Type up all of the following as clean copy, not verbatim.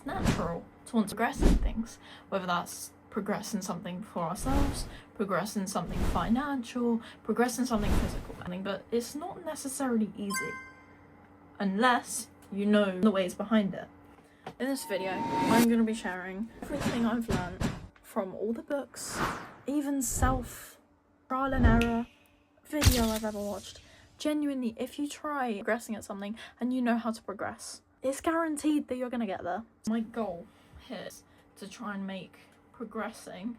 it's natural to want to progress in things, whether that's progress in something for ourselves, progress in something financial, progress in something physical, but it's not necessarily easy unless you know the ways behind it. In this video, I'm going to be sharing everything I've learned from all the books, even trial and error video I've ever watched. Genuinely, if you try progressing at something and you know how to progress, it's guaranteed that you're going to get there. My goal here is to try and make progressing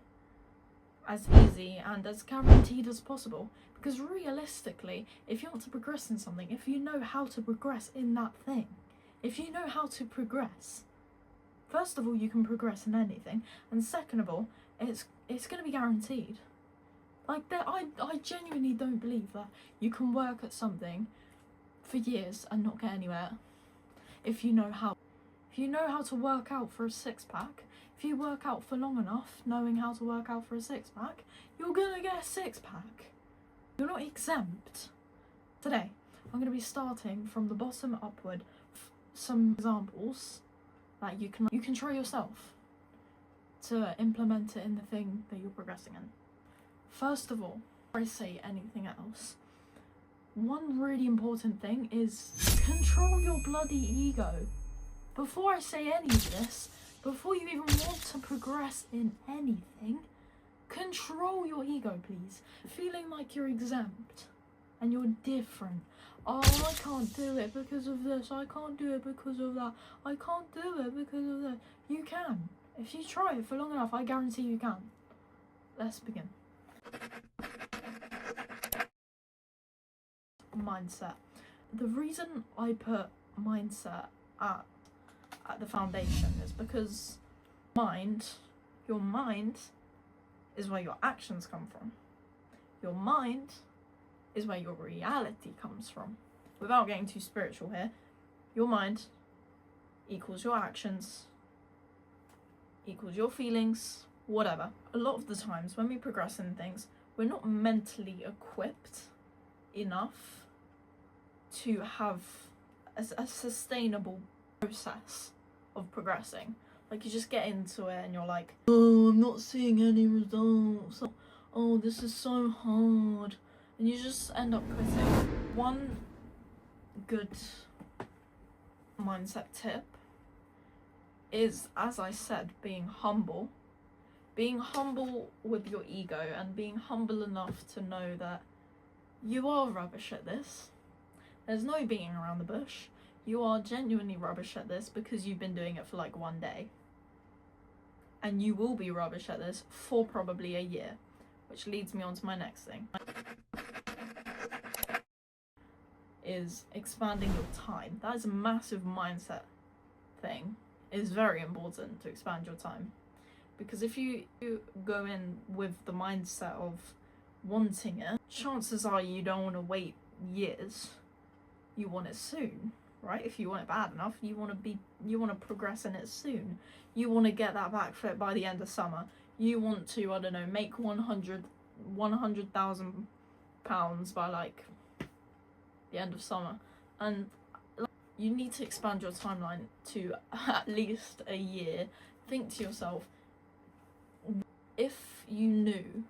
as easy and as guaranteed as possible. Because realistically, if you want to progress in something, if you know how to progress in that thing, if you know how to progress, first of all, you can progress in anything, and second of all, it's going to be guaranteed. Like that, I genuinely don't believe that you can work at something for years and not get anywhere. If you know how to work out for a six-pack, if you work out for long enough, knowing how to work out for a six-pack, you're gonna get a six-pack. You're not exempt. Today, I'm gonna be starting from the bottom upward. Some examples that you can try yourself to implement it in the thing that you're progressing in. First of all, before I say anything else, one really important thing is control your bloody ego. Before I say any of this, before you even want to progress in anything, control your ego, please. Feeling like you're exempt and you're different. Oh, I can't do it because of this, I can't do it because of that, I can't do it because of that. You can. If you try it for long enough, I guarantee you can. Let's begin. Mindset. The reason I put mindset at the foundation is because your mind is where your actions come from. Your mind is where your reality comes from. Without getting too spiritual here, your mind equals your actions, equals your feelings, whatever. A lot of the times when we progress in things, we're not mentally equipped enough to have a sustainable process of progressing. Like, you just get into it and you're like, oh, I'm not seeing any results, oh, this is so hard, and you just end up quitting. One good mindset tip is, as I said, being humble with your ego, and being humble enough to know that you are rubbish at this. There's no beating around the bush. You are genuinely rubbish at this because you've been doing it for like one day. And you will be rubbish at this for probably a year. Which leads me on to my next thing. Is expanding your time. That is a massive mindset thing. It's very important to expand your time. Because if you go in with the mindset of wanting it, chances are you don't want to wait years. You want it soon, right? If you want it bad enough, you want to progress in it soon. You want to get that backflip by the end of summer. You want to, I don't know, make £100,000 by like the end of summer. And you need to expand your timeline to at least a year. Think to yourself, if you knew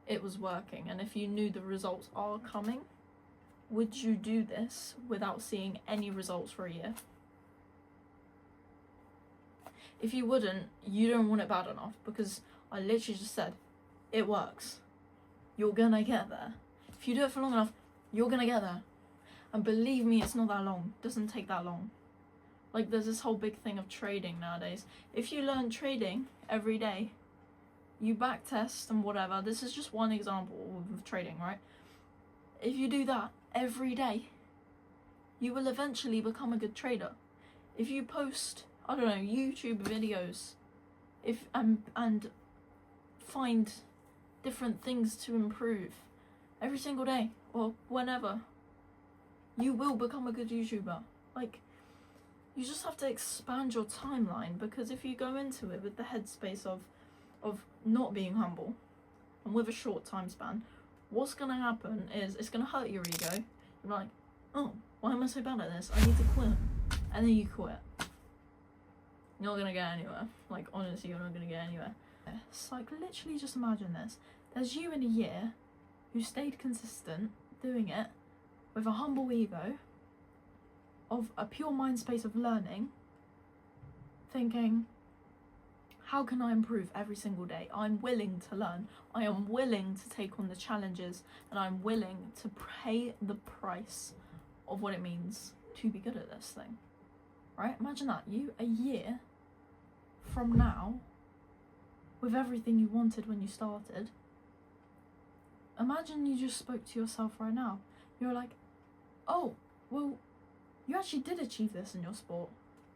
it was working and if you knew the results are coming, would you do this without seeing any results for a year? If you wouldn't, you don't want it bad enough, because I literally just said, it works. You're gonna get there. If you do it for long enough, you're gonna get there. And believe me, it's not that long. It doesn't take that long. Like, there's this whole big thing of trading nowadays. If you learn trading every day, you backtest and whatever, this is just one example of trading, right? If you do that every day, you will eventually become a good trader. If you post, I don't know, YouTube videos, and find different things to improve every single day or whenever, you will become a good YouTuber. Like, you just have to expand your timeline, because if you go into it with the headspace of not being humble and with a short time span, what's going to happen is it's going to hurt your ego. You're like, oh, why am I so bad at this? I need to quit. And then you quit. You're not gonna get anywhere. Like, honestly, you're not gonna get anywhere. It's like, literally just imagine this. There's you in a year who stayed consistent doing it with a humble ego of a pure mind space of learning, thinking, how can I improve every single day? I'm willing to learn. I am willing to take on the challenges, and I'm willing to pay the price of what it means to be good at this thing. Right? Imagine that. You, a year from now, with everything you wanted when you started, imagine you just spoke to yourself right now. You're like, oh, well, you actually did achieve this in your sport.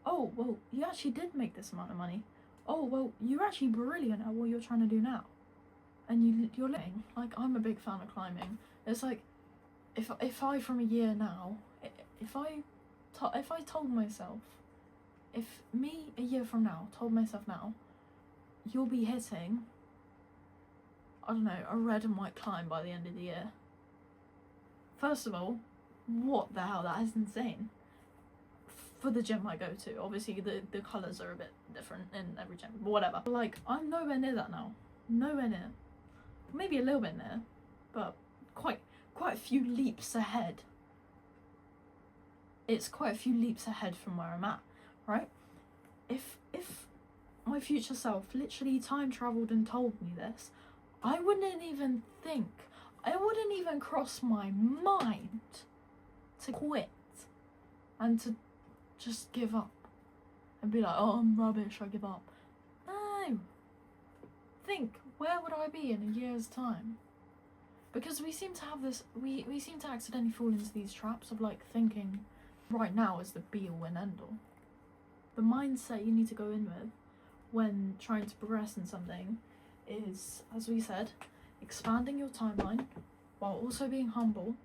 Oh, well, you actually did make this amount of money. Oh, well, you're actually brilliant at what you're trying to do now. And you're living. Like, I'm a big fan of climbing. It's like, if I from a year now, if I told myself, if me a year from now told myself now, you'll be hitting, I don't know, a red and white climb by the end of the year. First of all, what the hell, that is insane. For the gym I go to, obviously the colours are a bit different in every gym, but whatever. Like, I'm nowhere near that now. Nowhere near. Maybe a little bit near, but quite a few leaps ahead. It's quite a few leaps ahead from where I'm at, right? If my future self literally time travelled and told me this, I wouldn't even think, it wouldn't even cross my mind to quit and to just give up and be like, oh, I'm rubbish, I give up. No. Think, where would I be in a year's time? Because we seem to have this, we seem to accidentally fall into these traps of like thinking right now is the be all and end all. The mindset you need to go in with when trying to progress in something is, as we said, expanding your timeline while also being humble.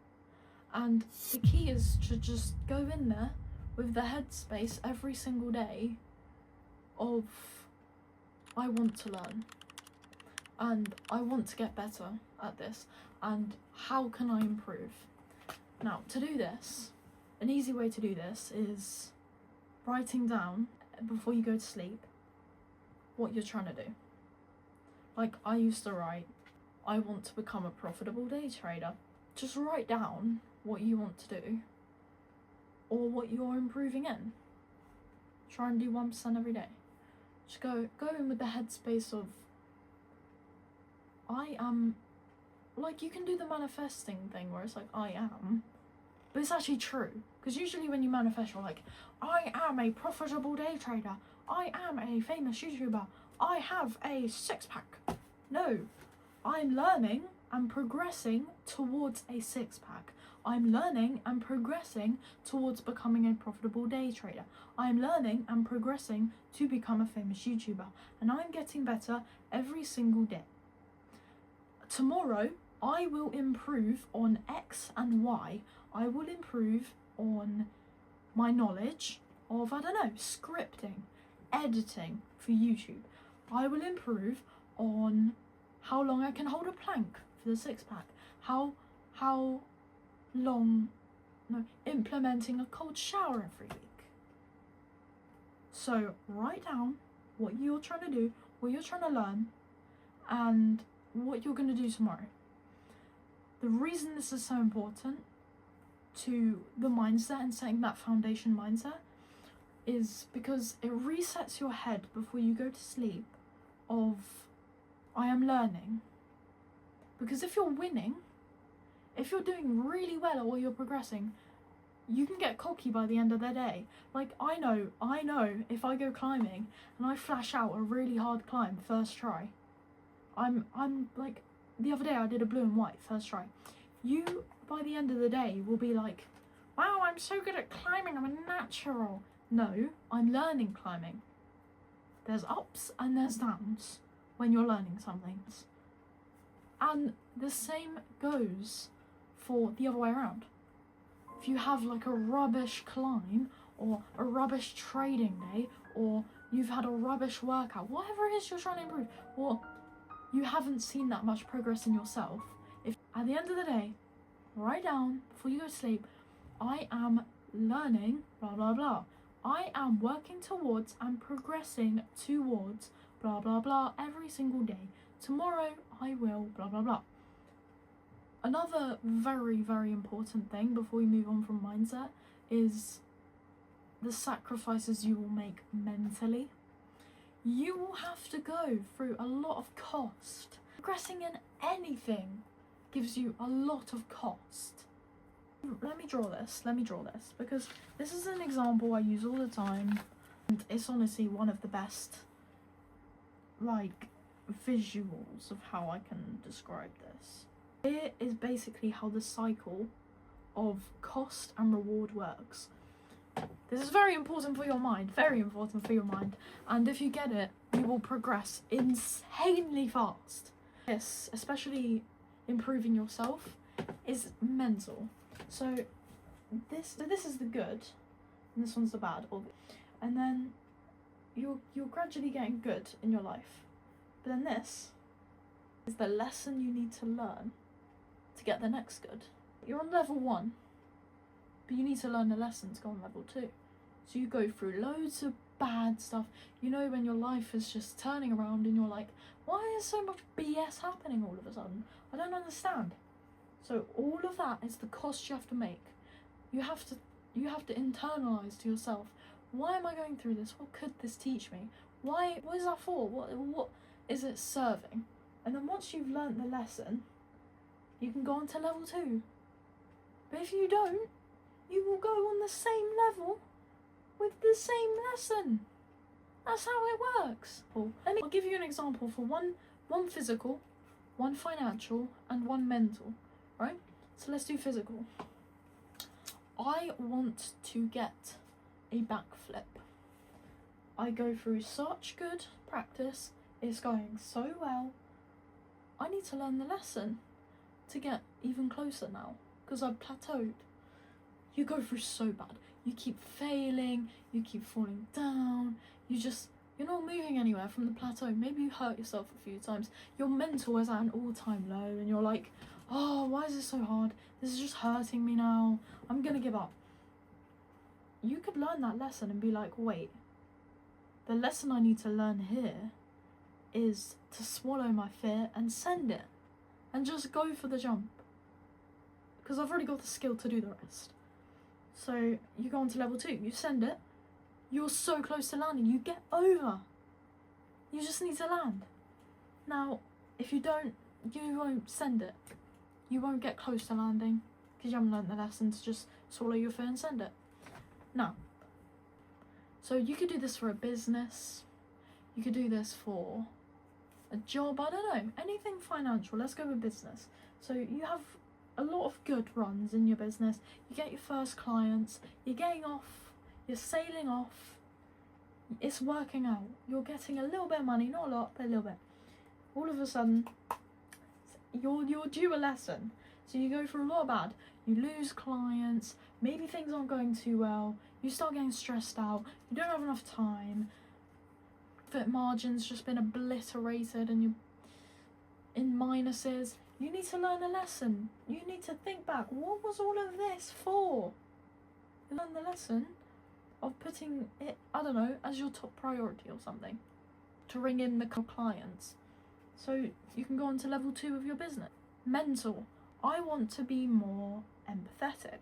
And the key is to just go in there with the headspace every single day of, I want to learn and I want to get better at this, and how can I improve? Now, to do this, an easy way to do this is writing down before you go to sleep what you're trying to do. Like, I used to write, I want to become a profitable day trader. Just write down what you want to do or what you're improving in. Try and do 1% every day. Just go in with the headspace of, I am, like, you can do the manifesting thing where it's like, I am, but it's actually true. Because usually when you manifest, you're like, I am a profitable day trader. I am a famous YouTuber. I have a six-pack. No, I'm learning and progressing towards a six-pack. I'm learning and progressing towards becoming a profitable day trader. I'm learning and progressing to become a famous YouTuber. And I'm getting better every single day. Tomorrow, I will improve on X and Y. I will improve on my knowledge of, I don't know, scripting, editing for YouTube. I will improve on how long I can hold a plank for the six-pack. How long, implementing a cold shower every week. So write down what you're trying to do, what you're trying to learn, and what you're going to do tomorrow. The reason this is so important to the mindset and setting that foundation mindset is because it resets your head before you go to sleep of, I am learning. Because if you're winning, if you're doing really well at what you're progressing, you can get cocky by the end of the day. Like, I know if I go climbing and I flash out a really hard climb first try, I'm like, the other day I did a blue and white first try. You, by the end of the day, will be like, wow, I'm so good at climbing, I'm a natural. No, I'm learning climbing. There's ups and there's downs when you're learning something. And the same goes for the other way around. If you have like a rubbish climb or a rubbish trading day, or you've had a rubbish workout, whatever it is you're trying to improve, or you haven't seen that much progress in yourself, if at the end of the day, write down before you go to sleep, I am learning blah blah blah. I am working towards and progressing towards blah blah blah every single day. Tomorrow I will blah blah blah. Another very, very important thing before we move on from mindset is the sacrifices you will make mentally. You will have to go through a lot of cost. Progressing in anything gives you a lot of cost. Let me draw this, because this is an example I use all the time, and it's honestly one of the best, like, visuals of how I can describe this. It is basically how the cycle of cost and reward works. This is very important for your mind, and if you get it, you will progress insanely fast. This, especially improving yourself, is mental. So this is the good, and this one's the bad, and then you're gradually getting good in your life. But then this is the lesson you need to learn to get the next good. You're on level 1, but you need to learn the lesson to go on level 2. So you go through loads of bad stuff. You know, when your life is just turning around and you're like, why is so much BS happening all of a sudden? I don't understand. So all of that is the cost you have to make. You have to internalize to yourself, why am I going through this? What could this teach me? What is that for? What is it serving? And then once you've learnt the lesson, you can go on to level 2. But if you don't, you will go on the same level with the same lesson. That's how it works. I'll give you an example for one physical, one financial, and one mental, right? So let's do physical. I want to get a backflip. I go through such good practice, it's going so well. I need to learn the lesson to get even closer now, because I've plateaued. You go through so bad. You keep failing, you keep falling down, you're not moving anywhere from the plateau. Maybe you hurt yourself a few times. Your mental is at an all-time low and you're like, oh, why is this so hard? This is just hurting me now. I'm gonna give up. You could learn that lesson and be like, wait, the lesson I need to learn here is to swallow my fear and send it. And just go for the jump. Because I've already got the skill to do the rest. So you go on to level 2, you send it, you're so close to landing, you get over. You just need to land. Now, if you don't, you won't send it. You won't get close to landing because you haven't learned the lesson to just swallow your fear and send it. Now, so you could do this for a business, you could do this for a job, I don't know, anything financial. Let's go with business. So you have a lot of good runs in your business, you get your first clients, you're getting off, you're sailing off, it's working out, you're getting a little bit of money, not a lot, but a little bit. All of a sudden, you're due a lesson. So you go through a lot of bad, you lose clients, maybe things aren't going too well, you start getting stressed out, you don't have enough time, profit margin's just been obliterated and you're in minuses. You need to learn a lesson. You need to think back, what was all of this for? You learn the lesson of putting it, I don't know, as your top priority or something, to ring in the clients. So you can go on to level 2 of your business. Mental. I want to be more empathetic.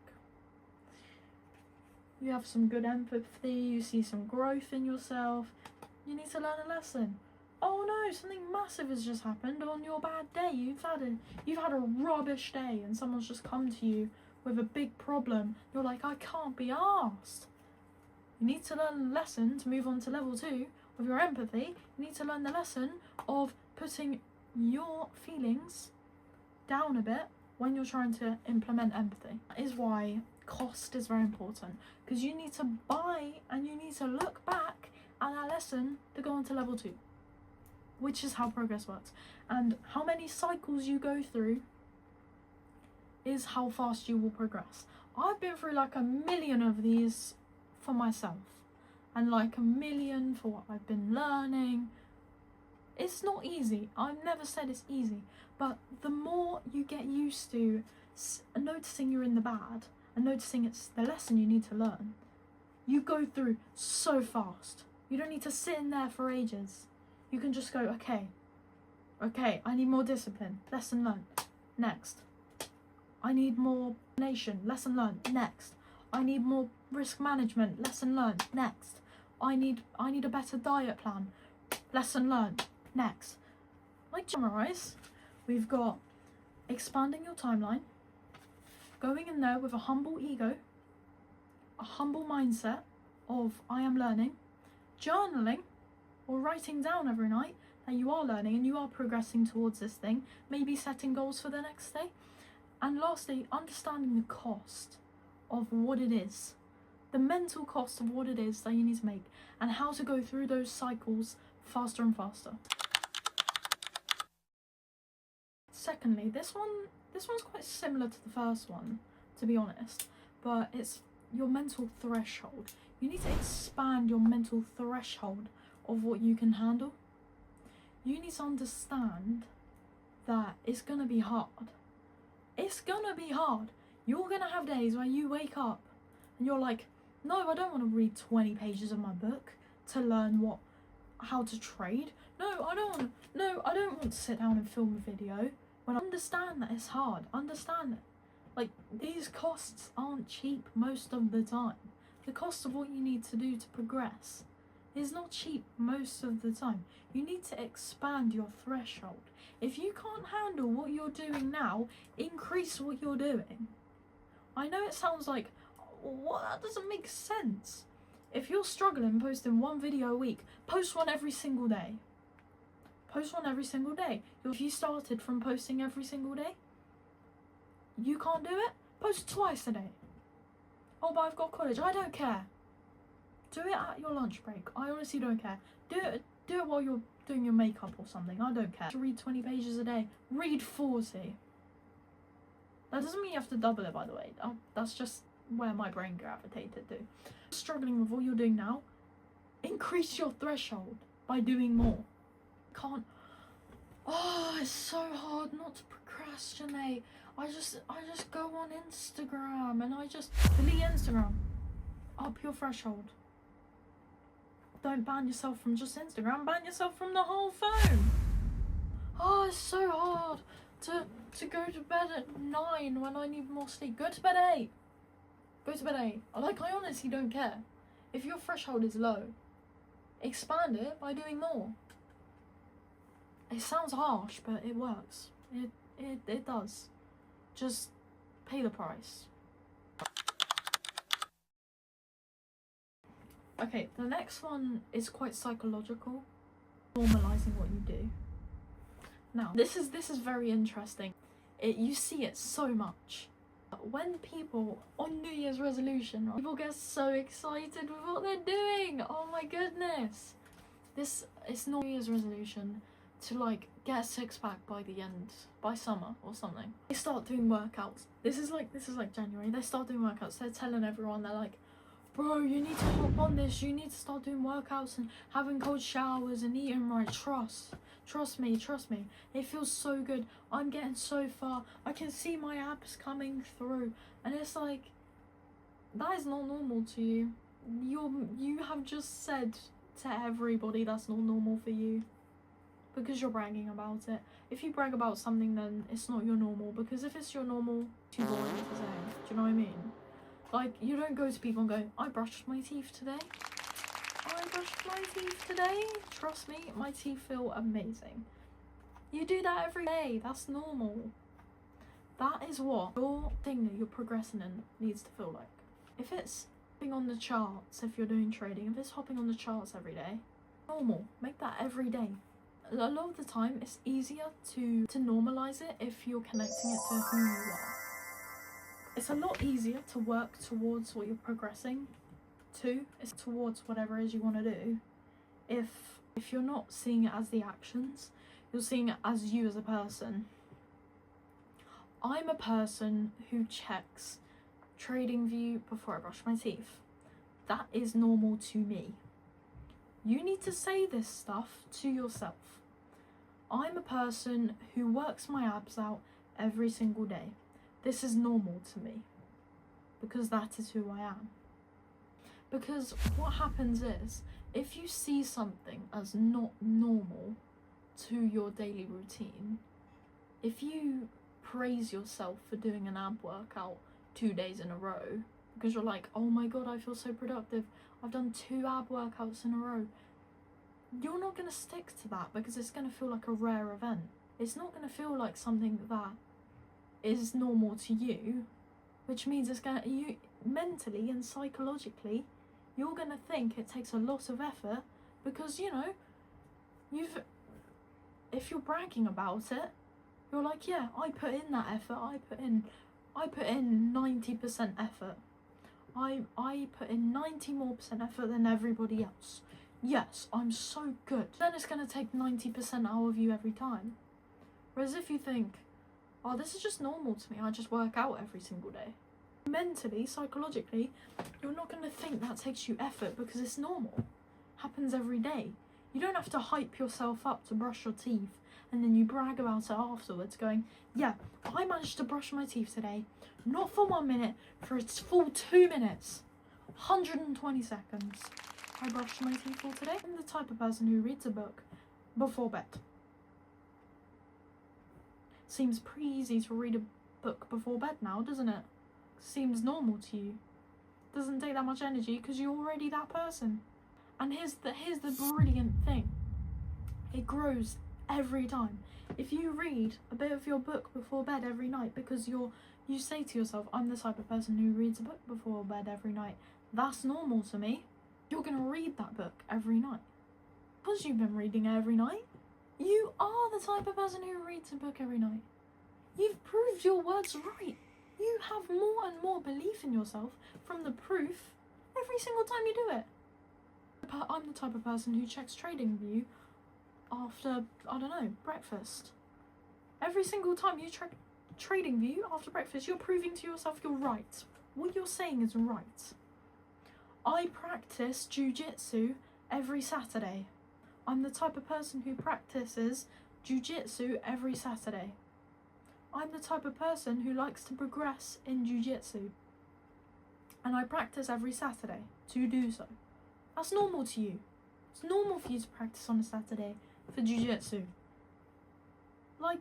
You have some good empathy, you see some growth in yourself. You need to learn a lesson. Oh no, something massive has just happened on your bad day. You've had a rubbish day and someone's just come to you with a big problem. You're like, I can't be arsed. You need to learn a lesson to move on to level 2 of your empathy. You need to learn the lesson of putting your feelings down a bit when you're trying to implement empathy. That is why cost is very important, because you need to buy and you need to look back at that lesson to go on to level 2. Which is how progress works. And how many cycles you go through is how fast you will progress. I've been through like 1,000,000 of these for myself. And like 1,000,000 for what I've been learning. It's not easy. I've never said it's easy. But the more you get used to noticing you're in the bad and noticing it's the lesson you need to learn, you go through so fast. You don't need to sit in there for ages. You can just go, okay, I need more discipline. Lesson learned. Next. I need more nation. Lesson learned. Next. I need more risk management. Lesson learned. Next. I need a better diet plan. Lesson learned. Next. Like, summarize, we've got expanding your timeline, going in there with a humble ego, a humble mindset of I am learning, journaling or writing down every night that you are learning and you are progressing towards this thing, maybe setting goals for the next day, and lastly, understanding the cost of what it is, the mental cost of what it is that you need to make, and how to go through those cycles faster and faster. Secondly, this one's quite similar to the first one, to be honest, but it's your mental threshold. You need to expand your mental threshold of what you can handle. You need to understand that it's gonna be hard. It's gonna be hard. You're gonna have days where you wake up and you're like, no, I don't want to read 20 pages of my book to learn how to trade. No, I don't want to sit down and film a video. When I understand that it's hard, understand it. Like, these costs aren't cheap most of the time. The cost of what you need to do to progress is not cheap most of the time. You need to expand your threshold. If you can't handle what you're doing now, increase what you're doing. I know it sounds like, what? That doesn't make sense. If you're struggling posting one video a week, post one every single day. Post one every single day. If you started from posting every single day, you can't do it? Post twice a day. Oh, but I've got college. I don't care. Do it at your lunch break. I honestly don't care. Do it while you're doing your makeup or something. I don't care. To read 20 pages a day. Read 40. That doesn't mean you have to double it, by the way. That's just where my brain gravitated to. Struggling with what you're doing now, increase your threshold by doing more. Can't. Oh, it's so hard not to procrastinate. I just go on Instagram and I just delete Instagram. Up your threshold. Don't ban yourself from just Instagram, ban yourself from the whole phone. Oh, it's so hard to go to bed at 9 when I need more sleep. Go to bed at 8. Go to bed at 8. Like, I honestly don't care. If your threshold is low, expand it by doing more. It sounds harsh, but it works. It does. Just pay the price. Okay, the next one is quite psychological. Normalizing what you do. Now, this is very interesting. You see it so much. When people on New Year's resolution, right, people get so excited with what they're doing. Oh my goodness. It's not New Year's resolution to like get a six-pack by summer or something. They start doing workouts. This is like January. They start doing workouts. They're telling everyone, they're like, bro, you need to hop on this. You need to start doing workouts and having cold showers and eating right. Trust me. It feels so good. I'm getting so far. I can see my abs coming through. And it's like, that is not normal to you. You have just said to everybody that's not normal for you. Because you're bragging about it. If you brag about something, then it's not your normal. Because if it's your normal, too boring to say. Do you know what I mean? Like, you don't go to people and go, I brushed my teeth today. Trust me, my teeth feel amazing. You do that every day. That's normal. That is what your thing that you're progressing in needs to feel like. If it's hopping on the charts, if you're doing trading, if it's hopping on the charts every day, normal. Make that every day. A lot of the time, it's easier to normalize it if you're connecting it to who you are. It's a lot easier to work towards what you're progressing to. It's towards whatever it is you want to do. If you're not seeing it as the actions, you're seeing it as you as a person. I'm a person who checks TradingView before I brush my teeth. That is normal to me. You need to say this stuff to yourself. I'm a person who works my abs out every single day. This is normal to me because that is who I am. Because what happens is, if you see something as not normal to your daily routine, if you praise yourself for doing an ab workout 2 days in a row, because you're like, oh my god, I feel so productive, I've done 2 ab workouts in a row, you're not going to stick to that because it's going to feel like a rare event. It's not going to feel like something that is normal to you, which means it's going to, you mentally and psychologically, you're going to think it takes a lot of effort because, you know, if you're bragging about it, you're like, yeah, I put in that effort, I put in 90% effort. I put in 90% more effort than everybody else. Yes, I'm so good. Then it's going to take 90% out of you every time. Whereas if you think, oh, this is just normal to me, I just work out every single day. Mentally, psychologically, you're not going to think that takes you effort because it's normal. Happens every day. You don't have to hype yourself up to brush your teeth and then you brag about it afterwards going, yeah, I managed to brush my teeth today, not for 1 minute, for its full 2 minutes, 120 seconds. I brushed my teeth all today. I'm the type of person who reads a book before bed. Seems pretty easy to read a book before bed now, doesn't it? Seems normal to you. Doesn't take that much energy because you're already that person. And here's the brilliant thing. It grows every time. If you read a bit of your book before bed every night because you say to yourself, I'm the type of person who reads a book before bed every night, that's normal to me, you're going to read that book every night. Because you've been reading it every night, you are the type of person who reads a book every night. You've proved your words right. You have more and more belief in yourself from the proof every single time you do it. I'm the type of person who checks TradingView after, I don't know, breakfast. Every single time you check TradingView after breakfast, you're proving to yourself you're right. What you're saying is right. I practice jiu-jitsu every Saturday. I'm the type of person who practices jiu-jitsu every Saturday. I'm the type of person who likes to progress in jiu-jitsu. And I practice every Saturday to do so. That's normal to you. It's normal for you to practice on a Saturday for jiu-jitsu. Like,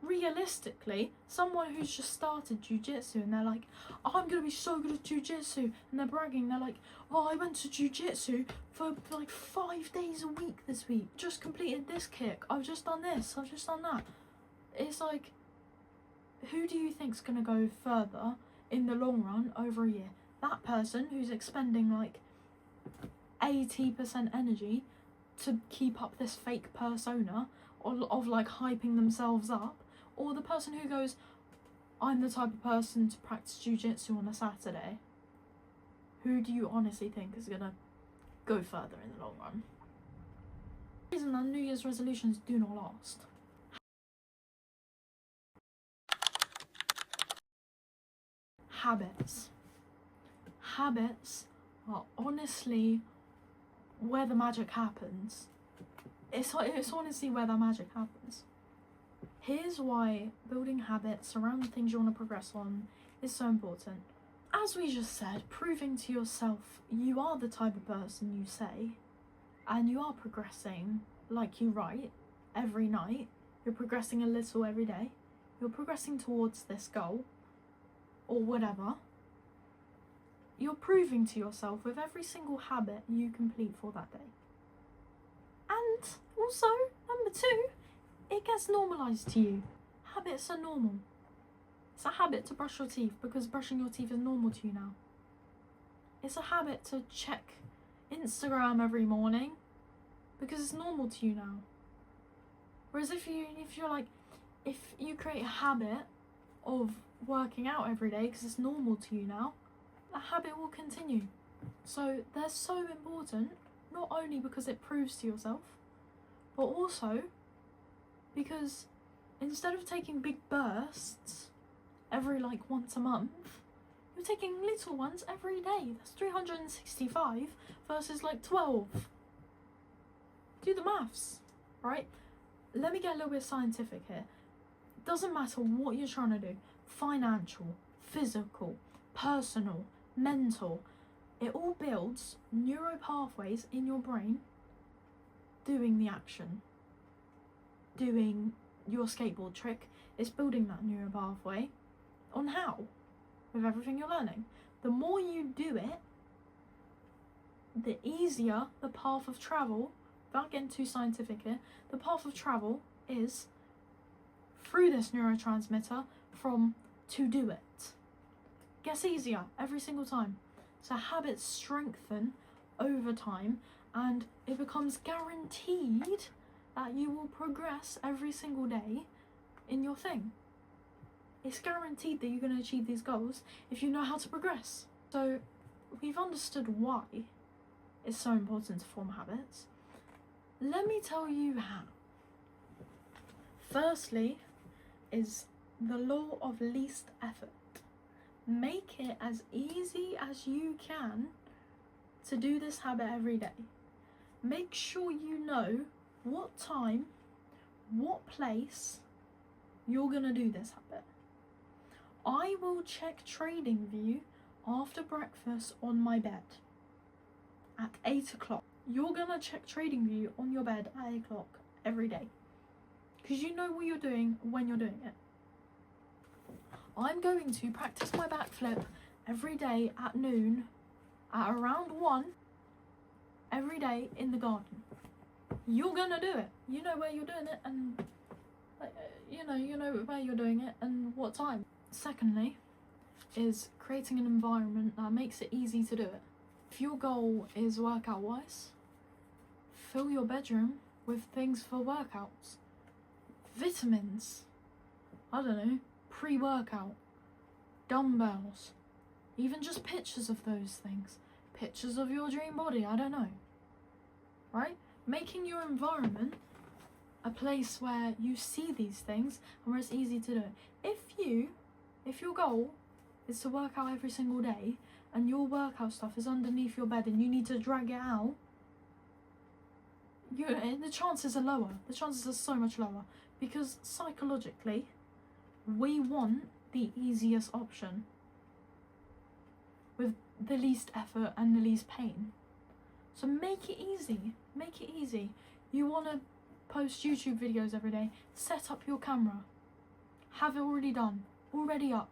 realistically, someone who's just started jiu-jitsu and they're like, oh, I'm going to be so good at jiu-jitsu, and they're bragging, they're like, oh, I went to jiu-jitsu for like 5 days a week this week, just completed this kick, I've just done this, I've just done that. It's like, who do you think's going to go further in the long run over a year? That person who's expending like 80% energy to keep up this fake persona of like hyping themselves up, or the person who goes, I'm the type of person to practice jiu-jitsu on a Saturday? Who do you honestly think is gonna go further in the long run? The reason that New Year's resolutions do not last. Habits. Habits are honestly where the magic happens. It's honestly where the magic happens. Here's why building habits around the things you want to progress on is so important. As we just said, proving to yourself you are the type of person you say, and you are progressing like you write every night. You're progressing a little every day. You're progressing towards this goal, or whatever. You're proving to yourself with every single habit you complete for that day. And also, number 2, it gets normalised to you. Habits are normal. It's a habit to brush your teeth because brushing your teeth is normal to you now. It's a habit to check Instagram every morning because it's normal to you now. Whereas if you create a habit of working out every day because it's normal to you now, that habit will continue. So they're so important, not only because it proves to yourself, but also because instead of taking big bursts every like once a month, you're taking little ones every day. That's 365 versus like 12. Do the maths, right? Let me get a little bit scientific here. It doesn't matter what you're trying to do, financial, physical, personal, mental. It all builds neural pathways in your brain doing the action. Doing your skateboard trick is building that neural pathway. On how? With everything you're learning. The more you do it, the easier the path of travel, without getting too scientific here, the path of travel is through this neurotransmitter from to do it. Gets easier every single time. So habits strengthen over time, and it becomes guaranteed that you will progress every single day in your thing. It's guaranteed that you're going to achieve these goals if you know how to progress. So we've understood why it's so important to form habits. Let me tell you how. Firstly is the law of least effort. Make it as easy as you can to do this habit every day. Make sure you know what time, what place you're going to do this habit. I will check TradingView after breakfast on my bed at 8 o'clock. You're going to check TradingView on your bed at 8 o'clock every day, because you know what you're doing when you're doing it. I'm going to practice my backflip every day at noon, at around 1, every day in the garden. You're gonna do it. You know where you're doing it, and you know where you're doing it and what time. Secondly is creating an environment that makes it easy to do it. If your goal is workout wise, fill your bedroom with things for workouts. Vitamins, I don't know, pre-workout, dumbbells, even just pictures of those things, pictures of your dream body, I don't know, right? Making your environment a place where you see these things and where it's easy to do it. If your goal is to work out every single day and your workout stuff is underneath your bed and you need to drag it out, the chances are lower. The chances are so much lower, because psychologically, we want the easiest option with the least effort and the least pain. So make it easy. Make it easy. You want to post YouTube videos every day, set up your camera. Have it already done, already up.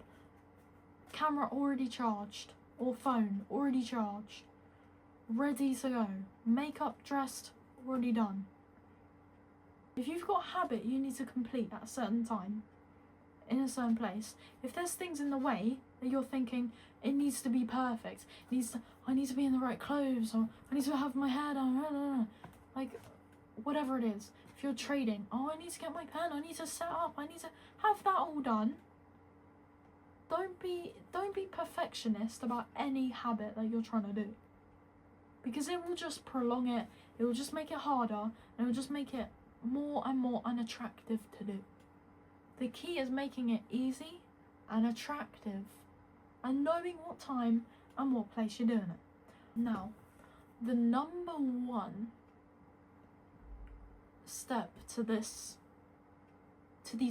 Camera already charged, or phone already charged. Ready to go. Makeup dressed, already done. If you've got a habit you need to complete at a certain time, in a certain place, if there's things in the way that you're thinking it needs to be perfect, I need to be in the right clothes, or I need to have my hair done, like whatever it is. If you're trading, I need to get my pen, I need to set up, I need to have that all done. Don't be perfectionist about any habit that you're trying to do, because it will just prolong it. It will just make it harder, and it will just make it more and more unattractive to do. The key is making it easy and attractive, and knowing what time and what place you're doing it. Now, the number one step to these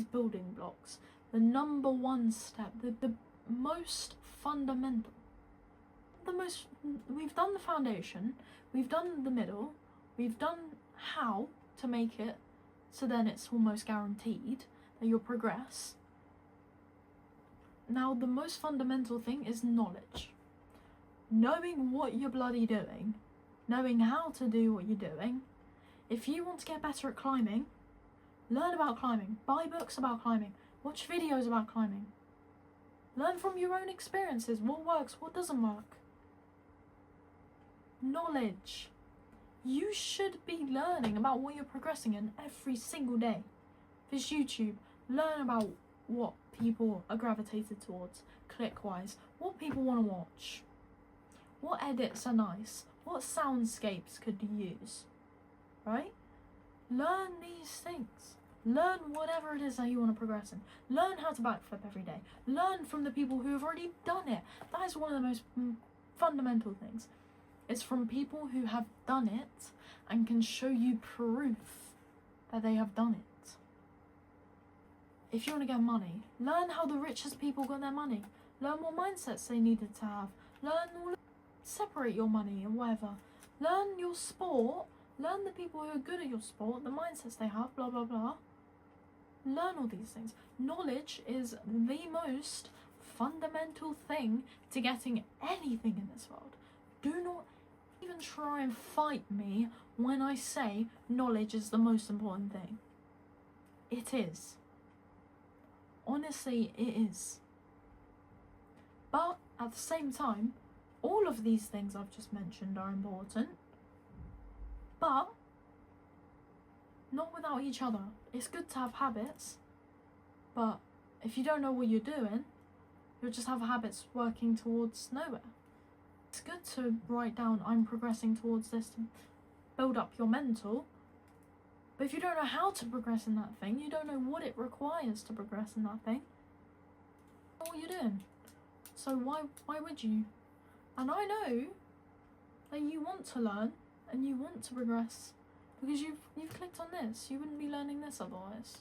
building blocks, the number one step, the most fundamental, we've done the foundation, we've done the middle, we've done how to make it so then it's almost guaranteed that you'll progress. Now, the most fundamental thing is knowledge. Knowing what you're bloody doing, knowing how to do what you're doing. If you want to get better at climbing, learn about climbing, buy books about climbing, watch videos about climbing. Learn from your own experiences, what works, what doesn't work. Knowledge. You should be learning about what you're progressing in every single day. If it's YouTube, learn about what people are gravitated towards, click-wise, what people want to watch, what edits are nice, what soundscapes could you use, right? Learn these things. Learn whatever it is that you want to progress in. Learn how to backflip every day. Learn from the people who have already done it. That is one of the most fundamental things. It's from people who have done it and can show you proof that they have done it. If you want to get money, learn how the richest people got their money. Learn what mindsets they needed to have. Learn all. separate your money or whatever. Learn your sport. Learn the people who are good at your sport, the mindsets they have, blah blah blah. Learn all these things. Knowledge is the most fundamental thing to getting anything in this world. Do not even try and fight me when I say knowledge is the most important thing. It is. Honestly, it is. But at the same time, all of these things I've just mentioned are important, but not without each other. It's good to have habits, but if you don't know what you're doing, you'll just have habits working towards nowhere. It's good to write down, I'm progressing towards this, to build up your mental, but if you don't know how to progress in that thing, you don't know what it requires to progress in that thing, what are you doing? So why would you? And I know that you want to learn and you want to progress, because you've clicked on this. You wouldn't be learning this otherwise.